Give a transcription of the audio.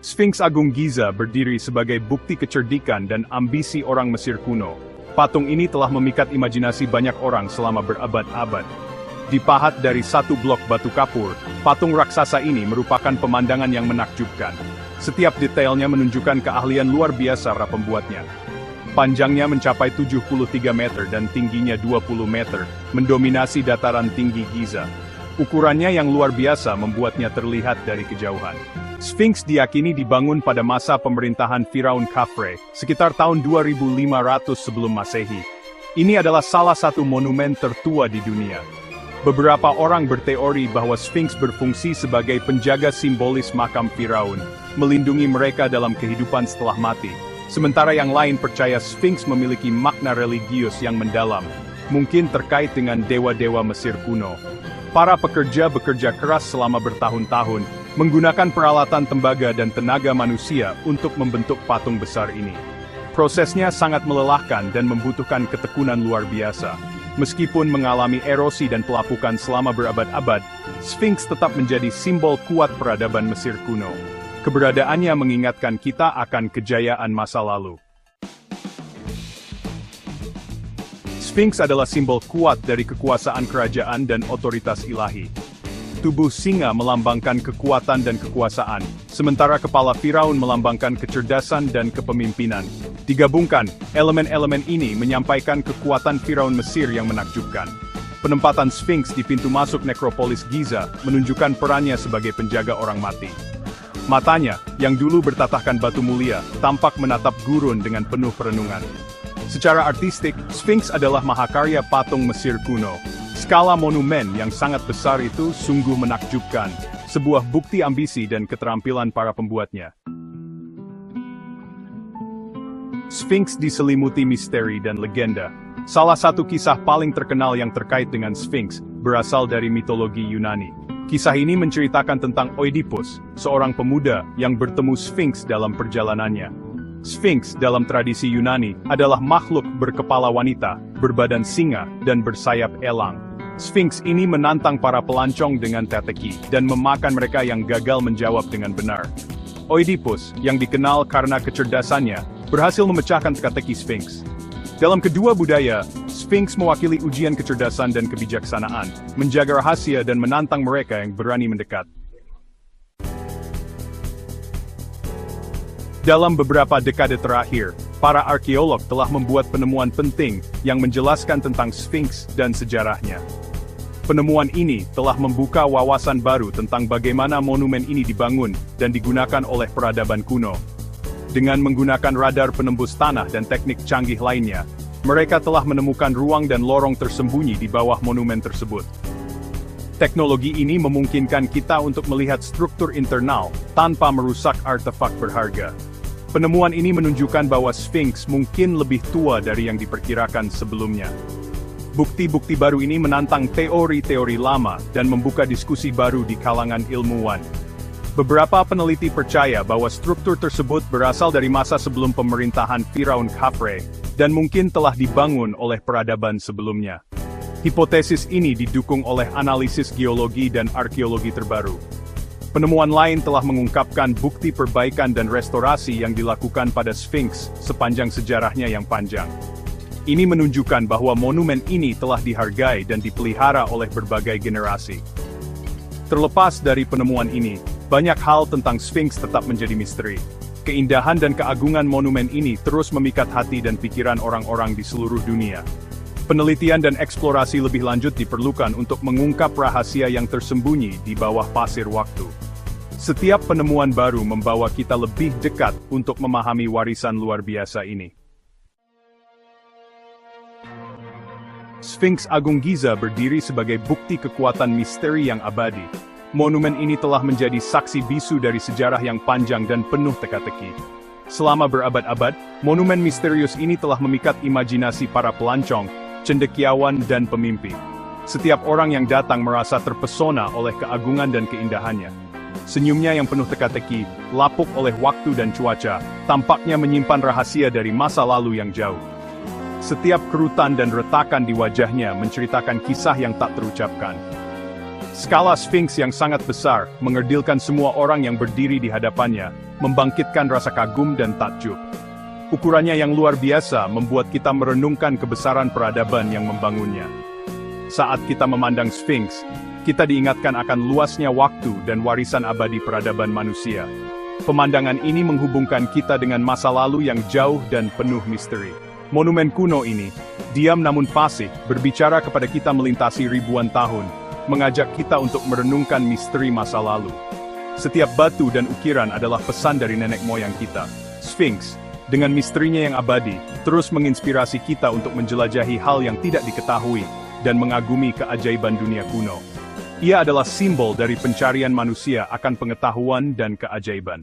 Sphinx Agung Giza berdiri sebagai bukti kecerdikan dan ambisi orang Mesir kuno. Patung ini telah memikat imajinasi banyak orang selama berabad-abad. Dipahat dari satu blok batu kapur, patung raksasa ini merupakan pemandangan yang menakjubkan. Setiap detailnya menunjukkan keahlian luar biasa para pembuatnya. Panjangnya mencapai 73 meter dan tingginya 20 meter, mendominasi dataran tinggi Giza. Ukurannya yang luar biasa membuatnya terlihat dari kejauhan. Sphinx diyakini dibangun pada masa pemerintahan Firaun Khafre, sekitar tahun 2500 sebelum Masehi. Ini adalah salah satu monumen tertua di dunia. Beberapa orang berteori bahwa Sphinx berfungsi sebagai penjaga simbolis makam Firaun, melindungi mereka dalam kehidupan setelah mati. Sementara yang lain percaya Sphinx memiliki makna religius yang mendalam, mungkin terkait dengan dewa-dewa Mesir kuno. Para pekerja bekerja keras selama bertahun-tahun, menggunakan peralatan tembaga dan tenaga manusia untuk membentuk patung besar ini. Prosesnya sangat melelahkan dan membutuhkan ketekunan luar biasa. Meskipun mengalami erosi dan pelapukan selama berabad-abad, Sphinx tetap menjadi simbol kuat peradaban Mesir kuno. Keberadaannya mengingatkan kita akan kejayaan masa lalu. Sphinx adalah simbol kuat dari kekuasaan kerajaan dan otoritas ilahi. Tubuh singa melambangkan kekuatan dan kekuasaan, sementara kepala Firaun melambangkan kecerdasan dan kepemimpinan. Digabungkan, elemen-elemen ini menyampaikan kekuatan Firaun Mesir yang menakjubkan. Penempatan Sphinx di pintu masuk nekropolis Giza menunjukkan perannya sebagai penjaga orang mati. Matanya, yang dulu bertatahkan batu mulia, tampak menatap gurun dengan penuh perenungan. Secara artistik, Sphinx adalah mahakarya patung Mesir kuno. Skala monumen yang sangat besar itu sungguh menakjubkan, sebuah bukti ambisi dan keterampilan para pembuatnya. Sphinx diselimuti misteri dan legenda. Salah satu kisah paling terkenal yang terkait dengan Sphinx berasal dari mitologi Yunani. Kisah ini menceritakan tentang Oedipus, seorang pemuda yang bertemu Sphinx dalam perjalanannya. Sphinx dalam tradisi Yunani adalah makhluk berkepala wanita, berbadan singa, dan bersayap elang. Sphinx ini menantang para pelancong dengan teka-teki dan memakan mereka yang gagal menjawab dengan benar. Oedipus, yang dikenal karena kecerdasannya, berhasil memecahkan teka-teki Sphinx. Dalam kedua budaya, Sphinx mewakili ujian kecerdasan dan kebijaksanaan, menjaga rahasia dan menantang mereka yang berani mendekat. Dalam beberapa dekade terakhir, para arkeolog telah membuat penemuan penting yang menjelaskan tentang Sphinx dan sejarahnya. Penemuan ini telah membuka wawasan baru tentang bagaimana monumen ini dibangun dan digunakan oleh peradaban kuno. Dengan menggunakan radar penembus tanah dan teknik canggih lainnya, mereka telah menemukan ruang dan lorong tersembunyi di bawah monumen tersebut. Teknologi ini memungkinkan kita untuk melihat struktur internal tanpa merusak artefak berharga. Penemuan ini menunjukkan bahwa Sphinx mungkin lebih tua dari yang diperkirakan sebelumnya. Bukti-bukti baru ini menantang teori-teori lama dan membuka diskusi baru di kalangan ilmuwan. Beberapa peneliti percaya bahwa struktur tersebut berasal dari masa sebelum pemerintahan Firaun Khafre, dan mungkin telah dibangun oleh peradaban sebelumnya. Hipotesis ini didukung oleh analisis geologi dan arkeologi terbaru. Penemuan lain telah mengungkapkan bukti perbaikan dan restorasi yang dilakukan pada Sphinx sepanjang sejarahnya yang panjang. Ini menunjukkan bahwa monumen ini telah dihargai dan dipelihara oleh berbagai generasi. Terlepas dari penemuan ini, banyak hal tentang Sphinx tetap menjadi misteri. Keindahan dan keagungan monumen ini terus memikat hati dan pikiran orang-orang di seluruh dunia. Penelitian dan eksplorasi lebih lanjut diperlukan untuk mengungkap rahasia yang tersembunyi di bawah pasir waktu. Setiap penemuan baru membawa kita lebih dekat untuk memahami warisan luar biasa ini. Sphinx Agung Giza berdiri sebagai bukti kekuatan misteri yang abadi. Monumen ini telah menjadi saksi bisu dari sejarah yang panjang dan penuh teka-teki. Selama berabad-abad, monumen misterius ini telah memikat imajinasi para pelancong, cendekiawan dan pemimpi. Setiap orang yang datang merasa terpesona oleh keagungan dan keindahannya. Senyumnya yang penuh teka-teki, lapuk oleh waktu dan cuaca, tampaknya menyimpan rahasia dari masa lalu yang jauh. Setiap kerutan dan retakan di wajahnya menceritakan kisah yang tak terucapkan. Skala Sphinx yang sangat besar, mengerdilkan semua orang yang berdiri di hadapannya, membangkitkan rasa kagum dan takjub. Ukurannya yang luar biasa membuat kita merenungkan kebesaran peradaban yang membangunnya. Saat kita memandang Sphinx, kita diingatkan akan luasnya waktu dan warisan abadi peradaban manusia. Pemandangan ini menghubungkan kita dengan masa lalu yang jauh dan penuh misteri. Monumen kuno ini, diam namun fasih, berbicara kepada kita melintasi ribuan tahun, mengajak kita untuk merenungkan misteri masa lalu. Setiap batu dan ukiran adalah pesan dari nenek moyang kita. Sphinx, dengan misterinya yang abadi, terus menginspirasi kita untuk menjelajahi hal yang tidak diketahui, dan mengagumi keajaiban dunia kuno. Ia adalah simbol dari pencarian manusia akan pengetahuan dan keajaiban.